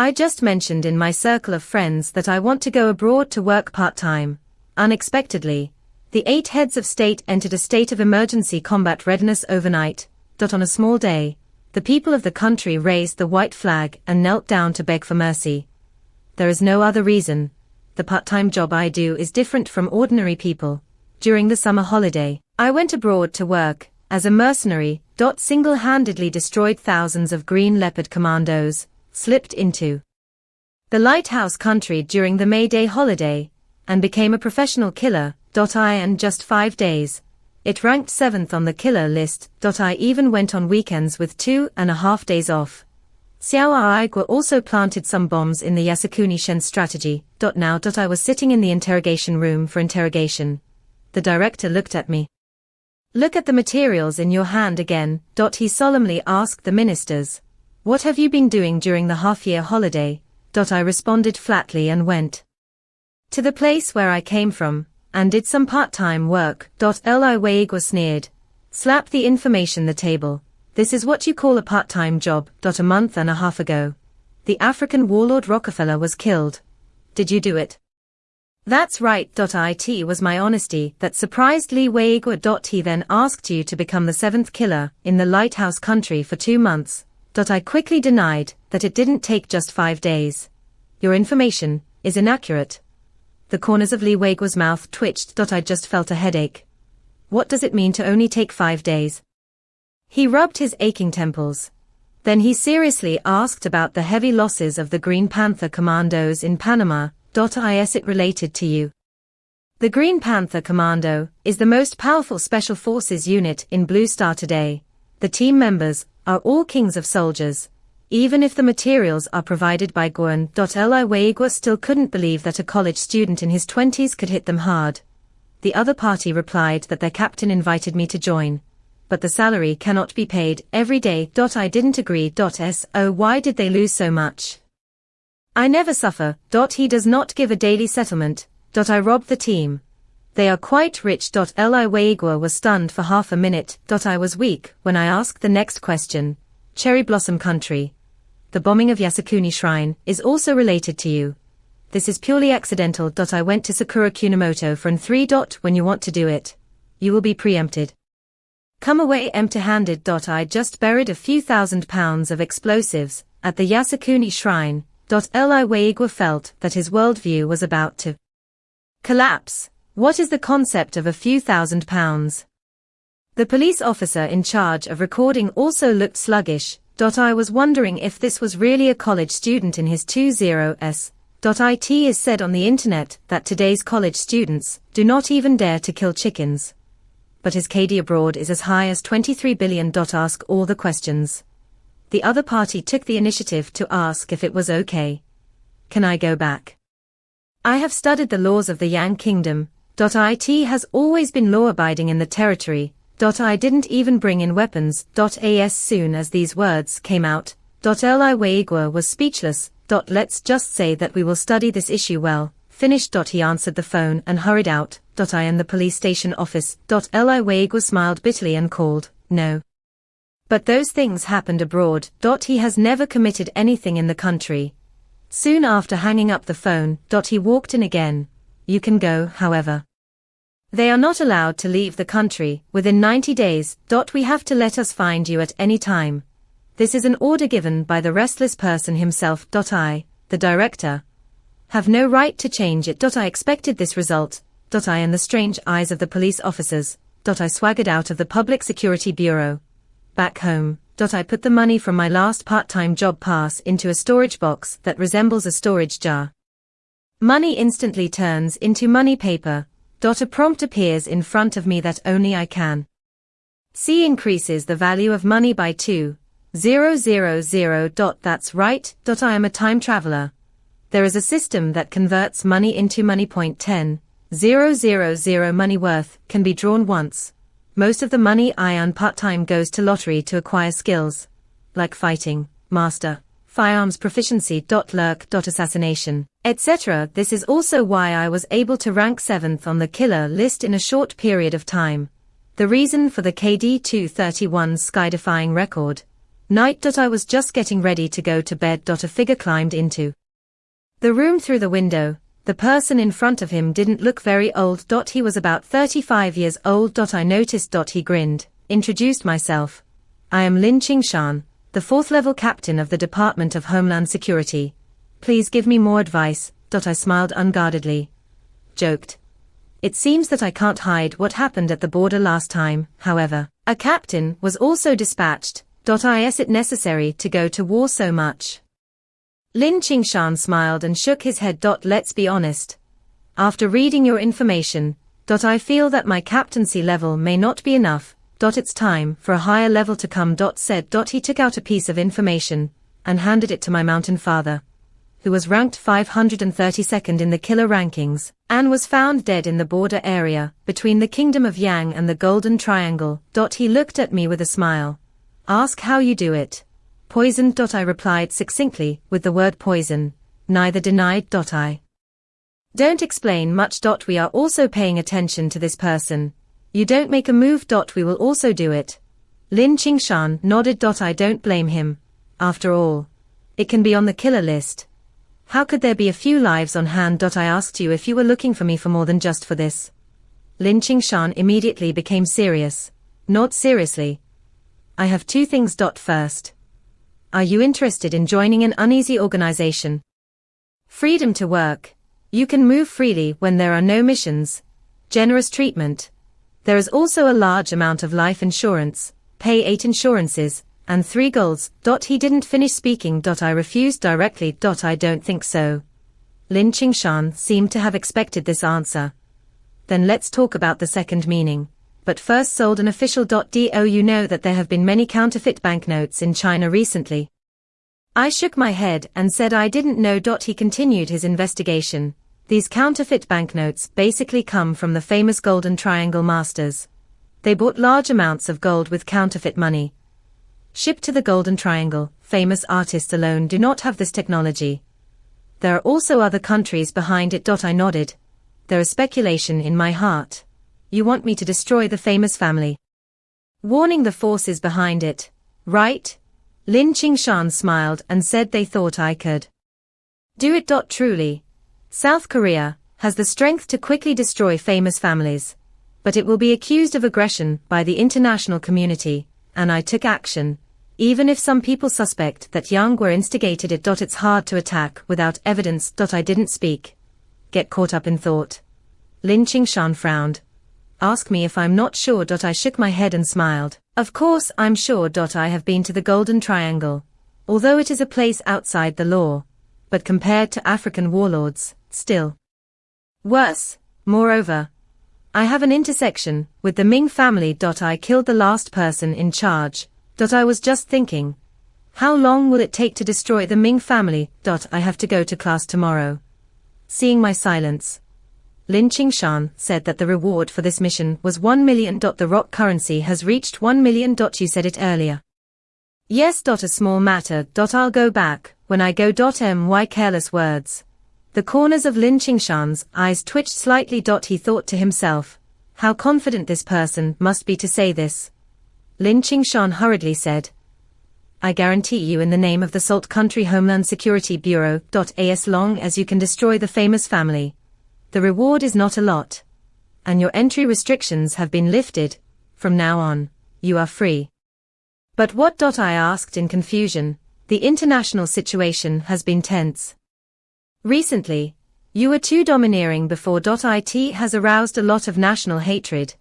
I just mentioned in my circle of friends that I want to go abroad to work part-time. Unexpectedly, the 8 heads of state entered a state of emergency combat readiness overnight. On a small day, the people of the country raised the white flag and knelt down to beg for mercy. There is no other reason. The part-time job I do is different from ordinary people. During the summer holiday, I went abroad to work as a mercenary. Single-handedly destroyed thousands of green leopard commandos, slipped into the lighthouse country during the May Day holiday, and became a professional killer. In just 5 days, it ranked 7th on the killer list. I even went on weekends with 2.5 days off. Xiao Aigwa also planted some bombs in the Yasukuni Shen strategy. Now I was sitting in the interrogation room for interrogation. The director looked at me. Look at the materials in your hand again. He solemnly asked the ministers. What have you been doing during the half-year holiday? I responded flatly and went to the place where I came from, and did some part-time work. Li Weigwa sneered. Slap the information the table. This is what you call a part-time job. A month and a half ago, the African warlord Rockefeller was killed. Did you do it? That's right. It was my honesty that surprised Li Weigwa. He then asked you to become the 7th killer in the lighthouse country for 2 months. I quickly denied that it didn't take just 5 days. Your information is inaccurate. The corners of Li Weigwa's mouth twitched. I just felt a headache. What does it mean to only take 5 days? He rubbed his aching temples. Then he seriously asked about the heavy losses of the Green Panther commandos in Panama. Is it related to you? The Green Panther Commando is the most powerful special forces unit in Blue Star today. The team members are all kings of soldiers. Even if the materials are provided by Guan. Li Weigwa still couldn't believe that a college student in his 20s could hit them hard. The other party replied that their captain invited me to join. But the salary cannot be paid every day. I didn't agree. So why did they lose so much? I never suffer. He does not give a daily settlement. I robbed the team. They are quite rich. Li Weigwa was stunned for half a minute. I was weak when I asked the next question. Cherry Blossom Country. The bombing of Yasukuni Shrine is also related to you. This is purely accidental. I went to Sakura Kunamoto for N3. When you want to do it, you will be preempted. Come away empty-handed. I just buried a few £1,000s of explosives at the Yasukuni Shrine. Li Weigwa felt that his worldview was about to collapse. What is the concept of a few £1,000s? The police officer in charge of recording also looked sluggish. I was wondering if this was really a college student in his 20s. It is said on the internet that today's college students do not even dare to kill chickens. But his KD abroad is as high as 23 billion. Ask all the questions. The other party took the initiative to ask if it was okay. Can I go back? I have studied the laws of the Yang Kingdom. It has always been law-abiding in the territory. I didn't even bring in weapons. As soon as these words came out, Li Weigwa was speechless. Let's just say that we will study this issue well. Finished. He answered the phone and hurried out. I am the police station office. Li Weigwa smiled bitterly and called, no. But those things happened abroad. He has never committed anything in the country. Soon after hanging up the phone, he walked in again. You can go, however. They are not allowed to leave the country within 90 days. We have to let us find you at any time. This is an order given by the restless person himself. I, the director, have no right to change it. I expected this result. In the strange eyes of the police officers. I swaggered out of the Public Security Bureau. Back home, I put the money from my last part-time job pass into a storage box that resembles a storage jar. Money instantly turns into money paper. A prompt appears in front of me that only I can see. Increases the value of money by 2,000. That's right. I am a time traveler. There is a system that converts money into money. 10,000 money worth can be drawn once. Most of the money I earn part-time goes to lottery to acquire skills like fighting, master, firearms proficiency. Lurk. Assassination, etc. This is also why I was able to rank 7th on the killer list in a short period of time. The reason for the KD 231's skydefying record. Night. I was just getting ready to go to bed. A figure climbed into the room through the window. The person in front of him didn't look very old. He was about 35 years old. I noticed. He grinned, introduced myself. I am Lin Qingshan, the 4th level captain of the Department of Homeland Security. Please give me more advice. I smiled unguardedly. Joked. It seems that I can't hide what happened at the border last time, however. A captain was also dispatched. Is it necessary to go to war so much? Lin Qingshan smiled and shook his head. Let's be honest. After reading your information, I feel that my captaincy level may not be enough. It's time for a higher level to come. Said. He took out a piece of information and handed it to my mountain father, who was ranked 532nd in the killer rankings, and was found dead in the border area between the Kingdom of Yang and the Golden Triangle. He looked at me with a smile. Ask how you do it. Poisoned. I replied succinctly with the word poison. Neither denied. I don't explain much. We are also paying attention to this person. You don't make a move. We will also do it. Lin Qingshan nodded. I don't blame him. After all, it can be on the killer list. How could there be a few lives on hand? I asked you if you were looking for me for more than just for this. Lin Qingshan immediately became serious. Not seriously. I have 2 things. First, are you interested in joining an uneasy organization? Freedom to work. You can move freely when there are no missions. Generous treatment. There is also a large amount of life insurance. Pay 8 insurances, and 3 golds. He didn't finish speaking. I refused directly. I don't think so. Lin Qingshan seemed to have expected this answer. Then let's talk about the second meaning. But first, sold an official. Do you know that there have been many counterfeit banknotes in China recently? I shook my head and said I didn't know. He continued his investigation. These counterfeit banknotes basically come from the famous Golden Triangle masters. They bought large amounts of gold with counterfeit money. Shipped to the Golden Triangle. Famous artists alone do not have this technology. There are also other countries behind it. I nodded. There is speculation in my heart. You want me to destroy the famous family? Warning the forces behind it, right? Lin Qingshan smiled and said they thought I could do it. Truly. South Korea has the strength to quickly destroy famous families, but it will be accused of aggression by the international community, and I took action. Even if some people suspect that Yang were instigated it. It's hard to attack without evidence. I didn't speak. Get caught up in thought. Lin Qingshan frowned. Ask me if I'm not sure. I shook my head and smiled. Of course I'm sure. I have been to the Golden Triangle, although it is a place outside the law, but compared to African warlords, still worse. Moreover, I have an intersection with the Ming family. I killed the last person in charge. I was just thinking, how long will it take to destroy the Ming family? I have to go to class tomorrow. Seeing my silence, Lin Qingshan said that the reward for this mission was 1 million. The rock currency has reached 1 million. You said it earlier. Yes. A small matter. I'll go back when I go. My careless words. The corners of Lin Qingshan's eyes twitched slightly. He thought to himself, how confident this person must be to say this. Lin Qingshan hurriedly said, I guarantee you in the name of the Salt Country Homeland Security Bureau. As long as you can destroy the famous family, the reward is not a lot. And your entry restrictions have been lifted. From now on, you are free. But what? I asked in confusion. The international situation has been tense recently. You were too domineering before. It has aroused a lot of national hatred.